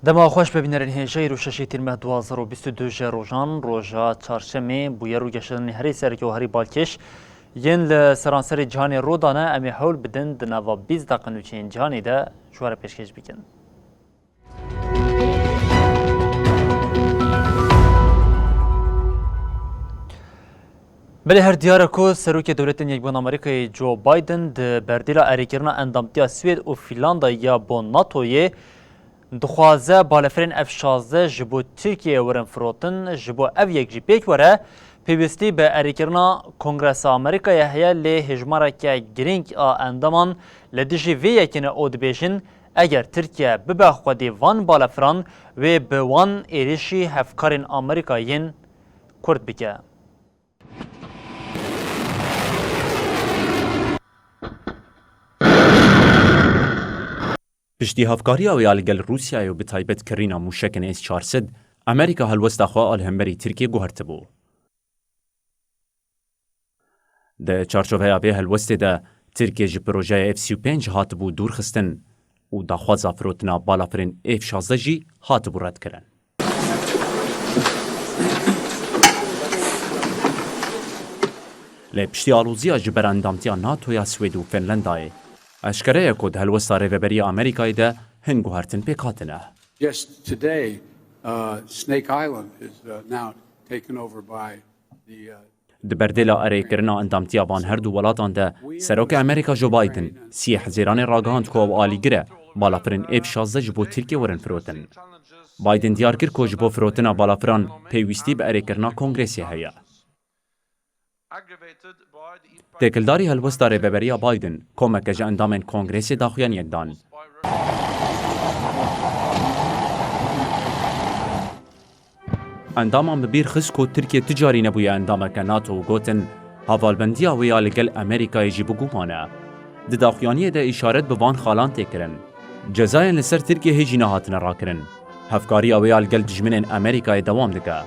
دما خوش ببینرین هیجای رو ششی تیرمه 2022 روزان روژا چارشمه بویه رو گشتن هری سرکی و هری بالکش ین لسرانسر جهانی رو دانه امی حول بدن دنوا 20 دقیقه نوچین جهانی ده شواره پیشکش بکن. بله هر دیاره که سروک دولت یکبون آمریکای جو بایدن ده بردیلا اریکرنا اندامتیا سوید و فینلاندا یا با ناتوی دخوازه بالفرین F-16 جبو ترکیه ورن فروتن جبو یک جی پیک وره پیوستی به اریکرنا کنگرس آمریکا یحیه لی هجماره که گرینگ اندامان لدیجی وی یکین اود بیشن اگر ترکیه ببه خودی وان بالفران و به وان ایریشی هفکارین آمریکایین کرد بکه. پشتی هفکاری آویا لگل روسیای و بتایبت کرینا موشکن S-400 امریکا هلوستا خواه آلهمبری ترکیه گوهرت بو. ده چارچوه آویا هلوسته ده ترکیه جی پروژه F-35 هات بو دور خستن و دا خوازا فروتنا بالافرین F-16 جی هات بو رد کرن. لی پشتی آلوزیا جبر اندامتیا ناتو یا سوید و فنلندای اشکره کد هلوستا ریوبری آمریکای ده هنگو هرتن پیکاتنه. Just today, Snake Island is now taken over by the دبردلا اریکرنا اندامتیا وان هر دو ولاتان ده سروک امریکا جو بایدن سی حزیران راگاند کو و آلی گره بالافرین F-16 جبو ترکیه ورن فروتن. بایدن دیار کر کو جبو فروتنا بالافران پیوستی به اریکرنا کنگرسی هیا. تکلداری هلوستا ریوبری بایدن کمک جا اندامن کنگرسی داخویان یکدان. اندامان ببیر خس کو ترکیه تجاری نبوی اندامک ناتو و گوتن هوالبندی آویا لگل امریکای جی بگومانه. ده داخویانی ده اشارت بوان خالان تکرن. جزاین لسر ترکیه هیجی نهاتن را کرن. هفکاری آویا لگل دجمنین امریکای دوام دکه.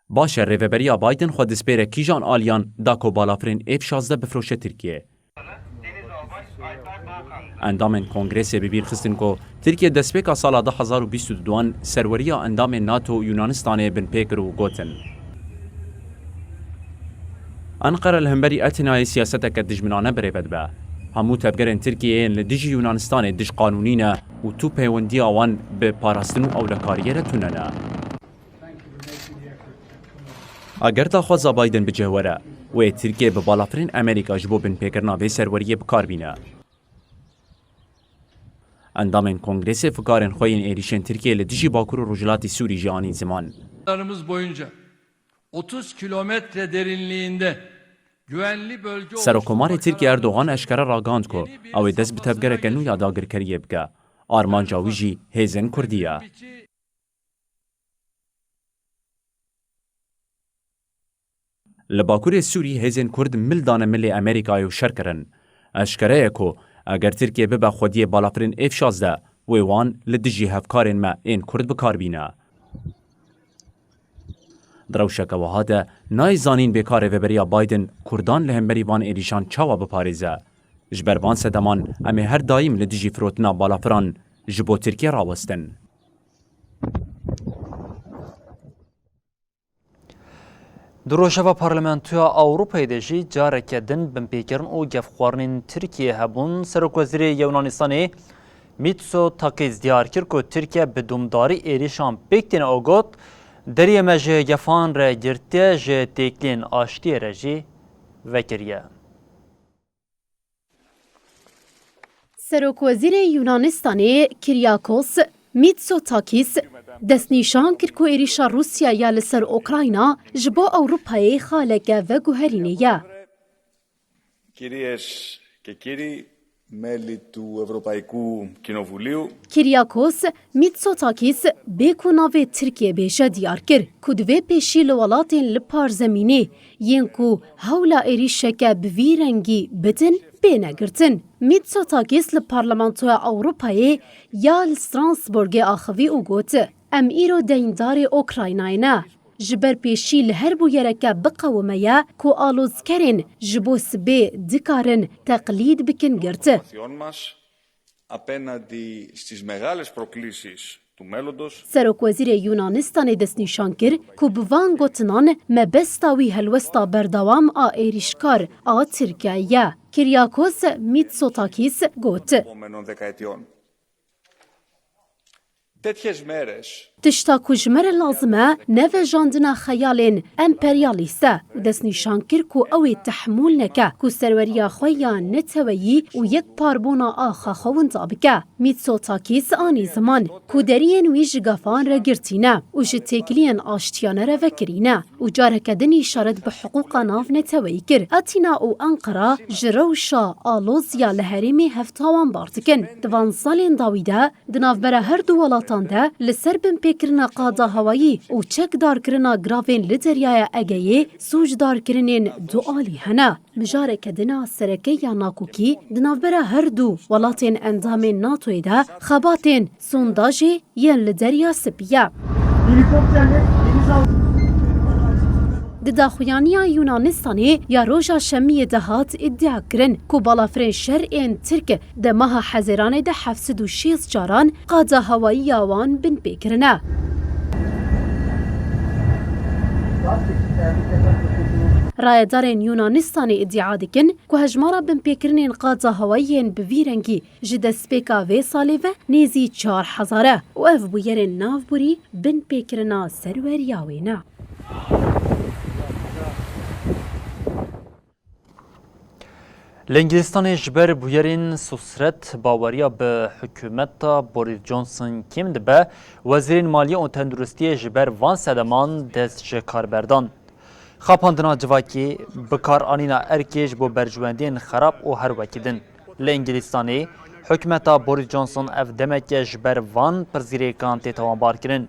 باشه ریوبری بایدن خود دسپیره کیجان آلیان داکو بالافرین F-16 بفروشه ترکیه. اندام کنگرس ببیر خستن کو ترکیه دسپیکا سال 2022 سروری اندام ناتو یونانستان بن پیکر و گوتن. انقره الهمبری اتنای سیاستک دجمنانه بریود به. همو تبگرن ترکیه لدیجی یونانستان دج قانونینه و تو پیوندی آوان به پاراستن و اولکاریه رتوننه. اگر تا خوزا بایدن بجهوره و ترکیه به بالافرین امریکا جبو بن پیکرنا به سروری بکار بینه. اندام کنگرس فکارن خوین ایریشن ترکیه لدیجی باکور و رجلاتی سوری جهانی زمان. boyunca 30 kilometre derinliğinde güvenli bölge سرکمار ترکیه اردوغان اشکره راگاند کو او دست بتبگره کنو یاداگر کریه بگه. آرمان جاویجی هیزن کردیه. لباکور سوری هیزن کرد ملدان ملی امریکای و شرکرن. اشکره کو اگر ترکیه ببا خودی بالافرین F-16 ویوان لدجی هفکارن ما این کرد بکار بینه. دروشک و هاده نای زانین بکار وبریا بایدن کردان لهمبری وان ایریشان چاوا بپاریزه. جبروان سدمان امی هر دایم لدجی فروتنا بالافران جبو ترکیه راوستن. دروشوا پارلمانتویا اوروپای دجی جارک دن بمپیکرن او گفخوارنین ترکیه هبون سرک وزیر یونانستانی میتسو تاکیز دیار کرد که ترکیه به دومداری ایریشان بکتین اوگوت دریه مجه گفان را گرتیه جه تکلین آشتی رجی وکریه. سرک وزیر یونانستانی کریاکوس میتسوتاکیس دستنیشان کرد که ایریشا روسیا یا لسر اوکراینا جبو اوروپای خالقه و گوهرینیه. Κυρίες και κύριοι, μέλη του Ευρωπαϊκού Κοινοβουλίου. کریاکوس میتسوتاکیس بیکو ناوی ترکیه بیشه دیار کرد که دوی پیشی لولاتین لپار زمینی ین که هولا ایریشکه بوی رنگی بدن بینه گرتن. میتسوتاکیس لپارلمانتوی اوروپای یا لسترانسبورگ آخوی او گوت ام ایرو دیندار اوکرایناینا جبر پیشی لهر بو یرکه بقومه کو آلوز کرن جبو سبه دکارن تقلید بکن گرته. απέναντι στις μεγάλες προκλήσεις του μέλλοντος. سەرۆکوەزیرە یونانستانê destnîşan kir ku bi van gotinan mebesta wî helwesta berdewam a êrîşkar a Tirkiyeyê ye. Kyriakos Mitsotakis got. Επόμενων δεκαετιών. Τέτοιες μέρες Tişta ku ji me re lazim e nevejandina xeyalên emperyalîst e û destnîşan kir ku ew ê tehmûl neke ku serweriya xwe ya neteweyî û yek parbûna a xwexewinda bike. Mitsotakis anî ziman ku deriyên wî ji gefan re girtîne û ji têkiliyên aştiyane re vekirîne û careke din îşaret bi hiqûqa nav neteweyî kir. Atina û Ankara ji rewşa alozya li herêmê hevtawan bar dikin. Di van salên dawî de di navbera her du welatan de li ser binpêkirina qada hewayî û çekdarkirina gravên li Deryaya Egeyê sûcdarkirinên dualî hene. Mijareke dina serekey ya Nakûkî di navbera her du welatên endamên NATOyê de xebatên sondajê yên li Derya Spî ye. Di daxuyaniya Yunanistanê ya roja şemiyê de hat îddia kirin ku balafirên şerên Tirk di meha Hezêranê de 706 caran qada hewayî ya wan binpêkirine. Rayedarên Yunanistanê îddia dikin ku hejmara binpêkirinên qada hewayîyên bi vî rengî ji destpêka vê salê ve nêzî 4000 e û ev bûyerên navborî binpêkirina serweriya wê ne. Li Ingilistanê ji ber bûyerên susret baweriya bi hikûmeta Boris Johnson kêm dibe, Wezîrên Maliyê û Tenduristiyê ji ber van sedeman dest ji karberdan. Xapandina civakê, bikaranîna erkê ji bo berjwendiyên xerab û her wekî din. Li Ingilistanê, hikûmeta Boris Johnson ev demeke ji ber van pirzîrêkan tê tawanbar kirin.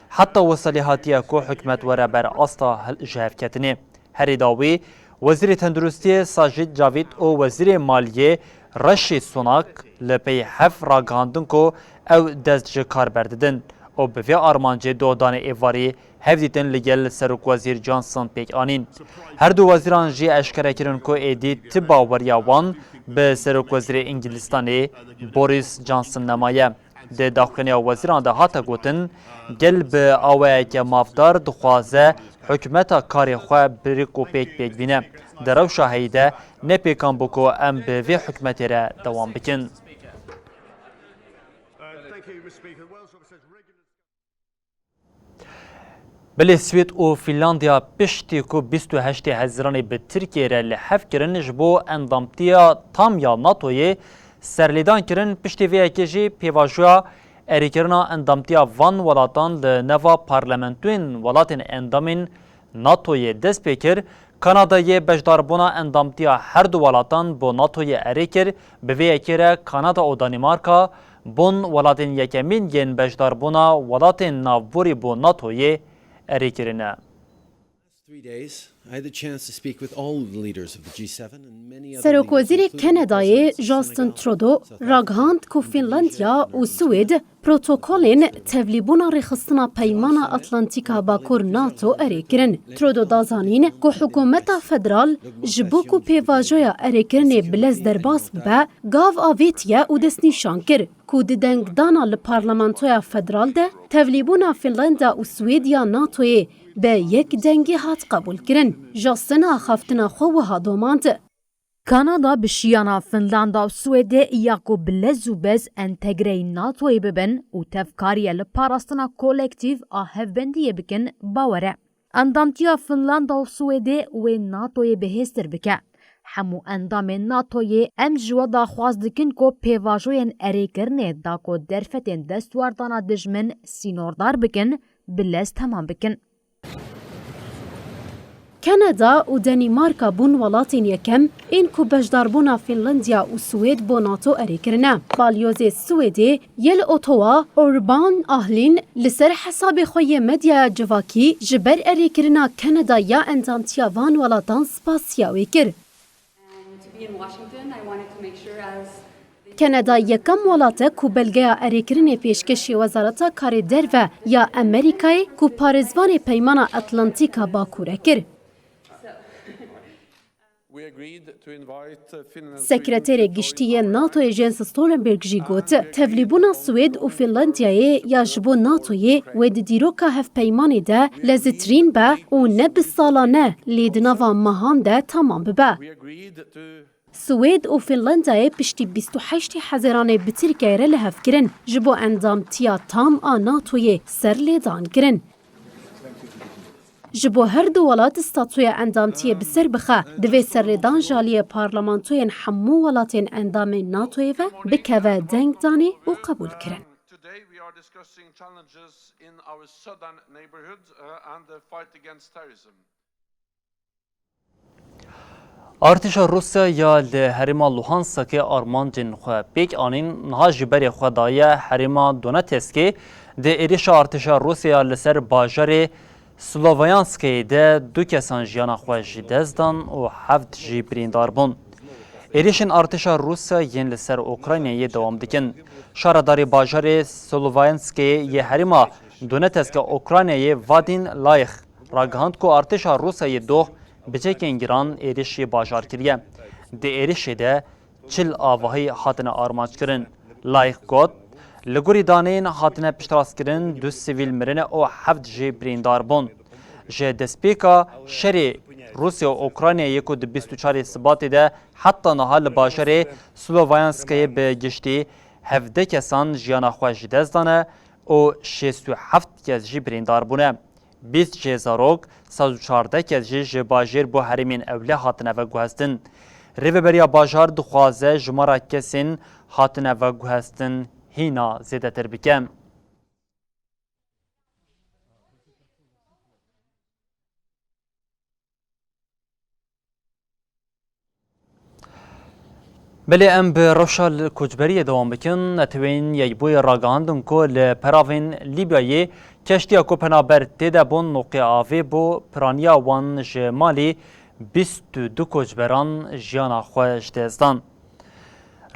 Heta weselî hatiye ku hikûmet were ber asta ji hevketinê. Herê da wê, Wezîrê Tenduristiyê Sajid Javid û Wezîrê Maliyê Reşîd Sunak li pey hev ragihandin ku ew dest ji karber didin û bi vê armancê dodanê êvarî hev dîtin li gel Serokvezîr Johnson pêk anîn. Her du wezîran jî eşkere kirin ku êdî ti baweriya wan bi Serokvezîrê Ingilistanê Boris Johnson nemaye. Di daxuyaniya wezîran de hate gotin gel bi awayeke mafdar dixwaze hikûmeta karê xwe birîk û pêk pêkbîne. Di rewşa heyî de nepêkan bû ku em bi vê hikûmetê re dewam bikin. Bilê Swêd û Fînlandiya piştî ku 28 Hezîranê bi Tirkiye re li hev kirin ji bo endamtiya tam ya NATOyê serlêdan kirin, piştî vê yekê jî pêvajoya erêkirina endamtiya van welatan li neva parlamentoyên welatên endamên NATOyê dest pê kir. Kanadayê bejdarbûna endamtiya her du welatan bo NATOyê erê kir, bi vê yekê re Kanada û Danimarka bûn welatên yekemîn yên bejdarbûna welatên navborî bo NATOyê erê kirine. 3 days, I had the chance to speak with all the leaders of the G7 and many other Serokvezîrê Kanadayê Justin Trudeau ragihand ku Fînlandiya û Swêd protokolên tevlîbûna rêxistina peymana Atlantîka Bakur NATO erê kirin. Trudeau dazanîn ku hikûmeta federal ji bo ku pêvajoya erêkirinê bilez derbas bibe, gav avêtiye û destnîşan kir ku di dengdana li Parlamentoya Federal de tevlîbûna Fînlandiya û Swêdiya NATOyê be yek dengî hat qebûl kirin. Justin axaftina xwe wiha domand. Kanada bi şiyana Finlanda û Swêdê ya ku bilez û bez entegreyên NATOyê bibin û tevkariye li parastina kolektiv a hevbendiyê bikin bawer e. Endamtiya Finlanda û Swêdê wê NATOyê bihêztir bike. Hemû endamên NATOyê em ji we daxwaz dikin ku pêvajoyên erêkirinê da ku derfetên destwardana dijmin sînordar bikin, bilez temam bikin. Kanada û Danimarka bûn welatên yekem ên ku bejdarbûna Fînlandiya û Swêd bo NATO erê kirine. Balyozê Swêdê yê li Ottawa Urban Ahlin li ser hesabê xwe yê medyaya civakî ji ber erêkirina Kanada ya endamtiya van welatan spasiya wê kir. Kanada yekem welat e ku belgeya erêkirinê pêşkeşî Wezareta Karê Derve ya Amerîkayê ku parêzvanê peymana Atlantîka Bakur e kir. We agreed to invite Finland and Sekreterê giştî NATOyê Jens Stoltenberg jî got tevlîbûna Swêd û Finlandiyayê ya ji bo NATOyê wê di dîroka hevpeymanê de lezitîn be û ne bi salane lê di nava mehan de tamam bibe. We agreed to Swêd û Finlandiyayê piştî 28 Hezeranê bi Tirkiyeyê re lihev kirin ji bo endamtiya tam a NATOyê serlêdan kirin. Ji bo her du welat statuya endamtiyê bi ser bixe, divê serlêdan jaliyê parlamentoyên hemû welatên endamên NATOyê ve bikeve dengdanê û qebûl kirin. Today we are discussing challenges in our southern neighborhood and the fight against terrorism. Artêşa Rusya ya li herêma Luhanskê armancên xwe pêk anîn niha ji berê xwe daye herêma Donetskê di êrişa artêşa Rusya li ser bajarê Slovianskê de du kesan jiyana xwe ji dest dan û heft jî birîndar bûn. Êrişên artêşa Rusya yên li ser Ukraynayê dewam dikin. Şaredarê bajarê Slovianskê yê herêma Donetskê Ukraynayê Vadin Layix ragihand ku artêşa Rusyayê doh bicekên giran êrişê bajar kiriye. Di êrişê de çil avahî hatine armançkirin. Layix got, li gorî daneyên hatine piştrast-kirin du sivîl mirine û heft jî birîndar bûn. Ji destpêka şerê Rusya û Ukraynayê ku di 24 Sibatê de heta niha li bajarê Slovianskayê bi giştî 17 kesan jiyana xwe ji dest dane û 67 kes jî birîndar bûne. 20 jê zarok, 114 kes jî ji bajêr bu herêmên ewle hatine veguhestin. Rêveberiya bajar dixwaze jimara kesên hatine veguhestin hîna zêdetir bike. Belê em bi rewşa koçberiyê dewam bikin, netewên yekbûyê ragihandin ku li peravên Lîbyayê keştiya ku penaber têde bûn noqê avê bû piraniya wan ji malê 22 koçberan jiyana xwe ji dest dan.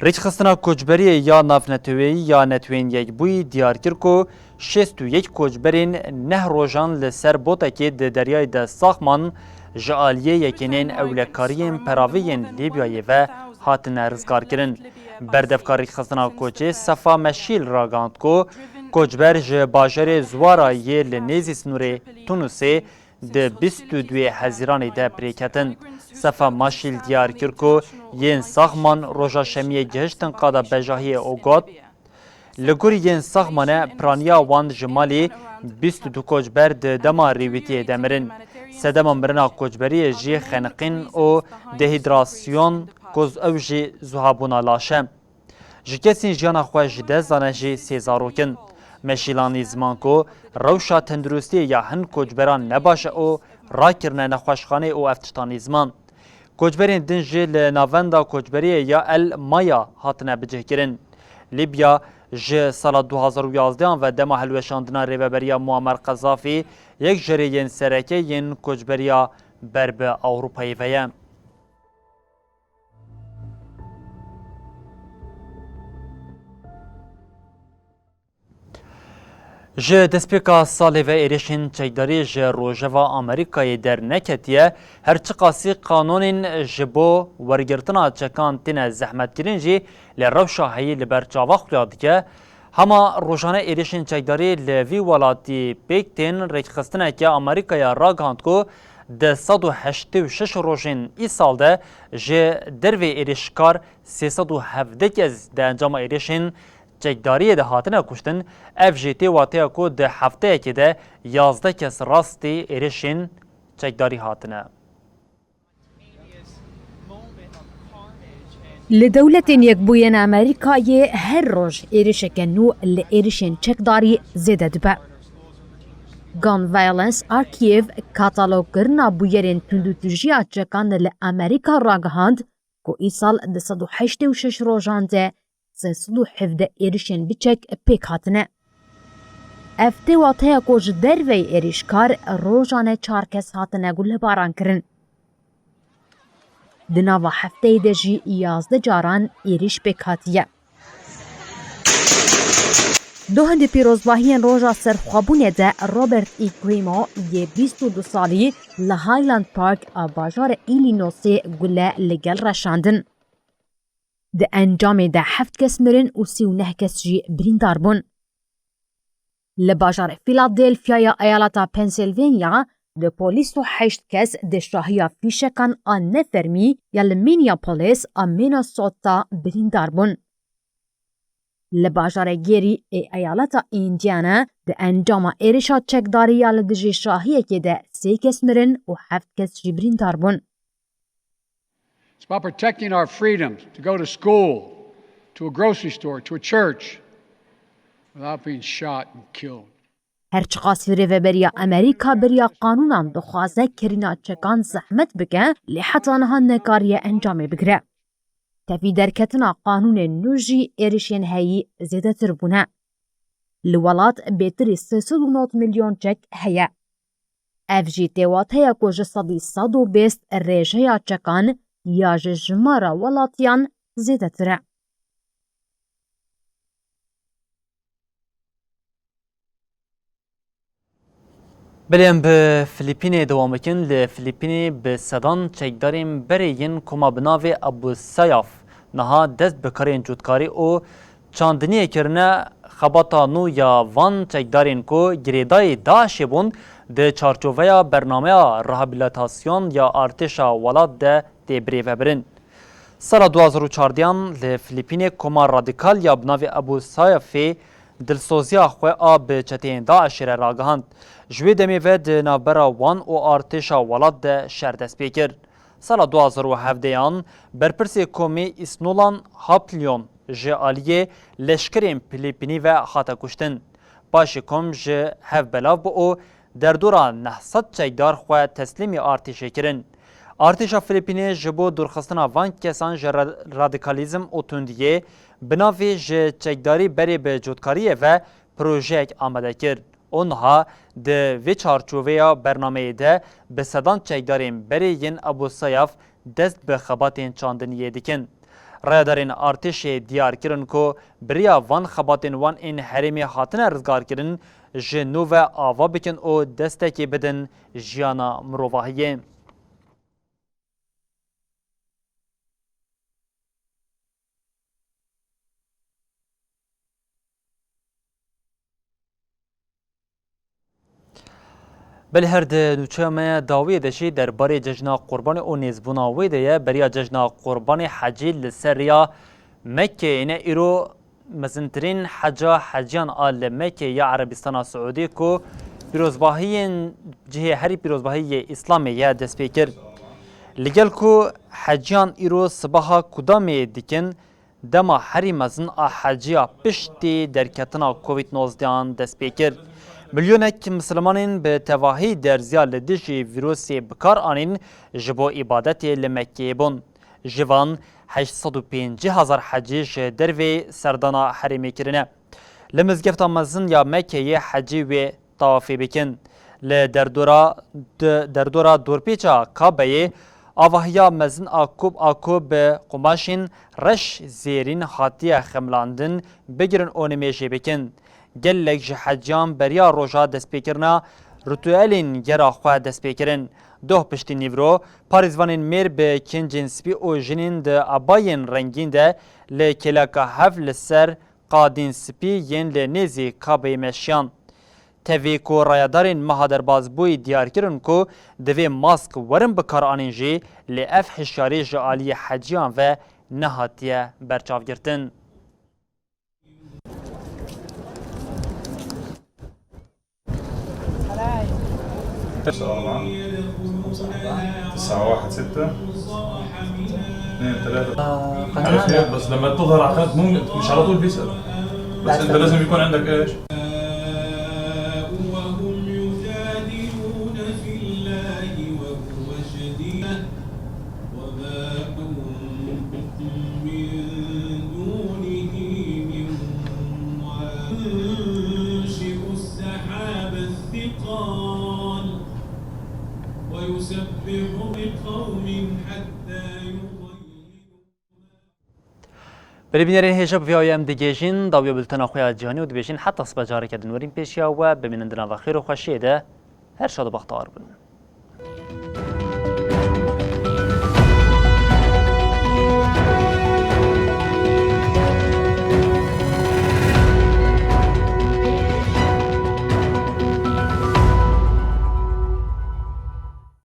Rêçxistina koçberiyê ya navneteweyî ya netewên yekbûyî diyar kir ku 61 koçberên neh rojan li ser botekê di deryayê de Saxman ji aliyê yekînên ewlekariyên peraviyên Lîbyayê ve hatine rizgarkirin. Berdevka rêçxistina koçê Sefa Meşîl ragihand ku koçber ji bajarê Zwarayê li nêzî snûrê Tunusê di 22 Heziranê de birêketin. Sefa Meşîl diyar kir ku yên Saxman roja şemiyê gihiştin qada bejahiyê û got li gorî yên Saxmanê piraniya wan ji malê 22 koçber di dema rêwîtiyê de mirin. Sedema mirina koçberiyê jî xeniqîn û dehidrasyon koz ew jî zuhabûna laşe. Ji kesên jiyana xwe ji dest dane jî sê zarokin. Meşîlanî ziman ku rewşa tendurustiyê ya hin koçberan nebaş e û rakirine nexweşxanê û ev tiştanî ziman. Koçberên din jî li navenda koçberiyê ya El Maya hatine bicihkirin. Libya ji sala 2011 ve dema helweşandina rêveberiya Muammer Qezafî yek jerê yên sereke yên koçberiya ber bi Ewropayê ve ye. Ji destpêka salê ve êrişên çekdarî ji Rojava Amerîkayê derneketiye, her çi qasî qanûnên ji bo wergirtina çekan têne zehmetkirin jî li rewşa heyî li ber çava xuya dike. Hema rojane êrişên çekdarî li vî welatî pêk tên rêçxistineke Amerîkaya ragihand ku di 186 rojên îsal de ji dervê êrişkar 317 kes di encama êrişên çekdariyê de hatine kuştin, ev jî tê wateya ku di hefteyekê de 11 kes rastî êrişên çekdarî hatine. Li dewletên Yekbûyên Amerîkayê her roj êrişeke nû li êrişên çekdarî zêde dibe. Gun Violence Archive katalogkirina bûyerên tundûtûjiya çekan li Amerîka ragihand ku îsal di 186 rojan de 317 êrişên biçek pêk hatine. Ev tê wateya ku ji derveyê êrişkar rojane 4 kes hatine gulhêbaran kirin. Di nava hefteyê de jî 11 caran êriş pêk hatiye. دو هندی پیروزباهیان روژا سرخوابونه ده روبرت ای گریمو یه 22 سالی لهایلند پارک آباجار ایلینوسی گله لگل رشاندن. ده انجام ده 7 کس مرن و 39 کس جی بریندار بون. لباجار فیلادلفیا ایالتا پنسیلوانیا ده پولیس و 8 کس ده شاهیا فیشکان آن نفرمی یا لمینیاپولیس آن میناسوتا بریندار بون. لباجار گیری ایالتا ایندیانا ده انجام ایرشا چکداری یا لدجی شاهیه که ده 3 کس مرن و 7 کس جی بریندار بون. It's about protecting our freedoms to go to school, to a grocery store, to a church, without being shot and killed. هرچقاس فیره بریا امریکا بریا قانونان دخوازه کرینا چکان زحمت بگه لحتانها نکاریه انجام بگره. تفی درکتنا قانون نوجی ایرشین هایی زیده تر بونه. لولات بیتری 309 میلیون چک هیا. افجی تیوات هیا کج صدی 120 ریجه یا چکان یا جمارا ولاتیان زیده تره. بلیم به فلیپین دوام کن لفلیپین به سدان چکداریم برین کما بناوی ابو سیاف نها دست بکارین جودکاری او چاندنی کرنه خباتا نو یا وان چکدارین کو گریدای داعش بون ده چارچوبه برنامه رهابیلیتاسیون یا ارتشا ولاد ده تبریو برن. سال 2014 لفلیپین کما رادیکال یا بناوی ابو سیافی دلسوزیا خواه آب چتین داعش را راگهاند. جوی دمی ود نابرا وان و ارتشا ولاد ده شر دست پیکر. سال 2017 برپرسی کومی اسنولان هاپلیون جه آلیه لشکرین فلیپینی و خاطا کشتن. باشی کم جه هف بلاو با او در دورا 900 چکدار خواه تسلیمی ارتشه کرن. ارتشا فلیپینی جبو درخستنا وان کسان جه رادیکالیزم و تندیه بناوی جه چکداری بری به جودکاریه و پروژه آمده کرد. اونها ده وی چارچوبه برنامه ده به صدان چکدارین بری ین ابو سیاف دست به خباتین چاندنیه دیکن. رایدارین ارتش دیار کرن که بریا وان خباتین وان این حریمی حاطن رزگار کرن جنو و آوا بکن او دستکی بدن جیانا مروواهیه. بل هر ده نوچه داوی دشی در باری ججنا قربان او نیزبوناوی ده بریا ججنا قربان حجی لسریا مکه اینه ایرو مزنترین حجیان آل مکه یا عربستان سعودی کو پیروزباهی جهه هری پیروزباهی اسلامی یا دست پیکر لگل کو حجیان ایرو صباحا کدام دیکن دما هری مزن حجیا پشتی در کتنا کووید 19 دست پیکر میلیونک مسلمانین به تواهی در زیال لدیجی ویروسی بکار آنین جبو عبادت لمکه بون. جوان 850,000 حجیش دروی سردانا حریمی کرنه. لمزگفت مزن یا مکه حجی و طوافی بکن. لدردورا دورپیچا کابه آواهیا مزن آکوب قماشین رش زیرین حاطی خملاندن بگرن اونمیشی بکن. گلک جه حجیان بریا روژا دست پیکرنا رتوالین گرا خواه دست پیکرن. دوه پشتی نیورو پاریزوانین میر به کنجین سپی او جنین ده عباین رنگین ده لکلاکا هف لسر قادین سپی ین لنیزی کابه مشیان. تاوی کو رایدارین مهادر بازبوی دیار کرن کو دوی ماسک ورن بکار آنین جی لاف حشاری جعالی حجیان و نهاتیه برچاو گرتن. سؤال 916 2 3 بس لما تظهر على الخط مو مش على طول بيسأل بس انت لازم يكون عندك ايش؟ بلبینرین هجاب ویایم دگیجین داوی بلتنا خویا جهانی و دبیجین حتی صبح جاری کردن ورین پیشیا و ببینندنا و خیر و خوشیه ده هر شاد و بختار بن.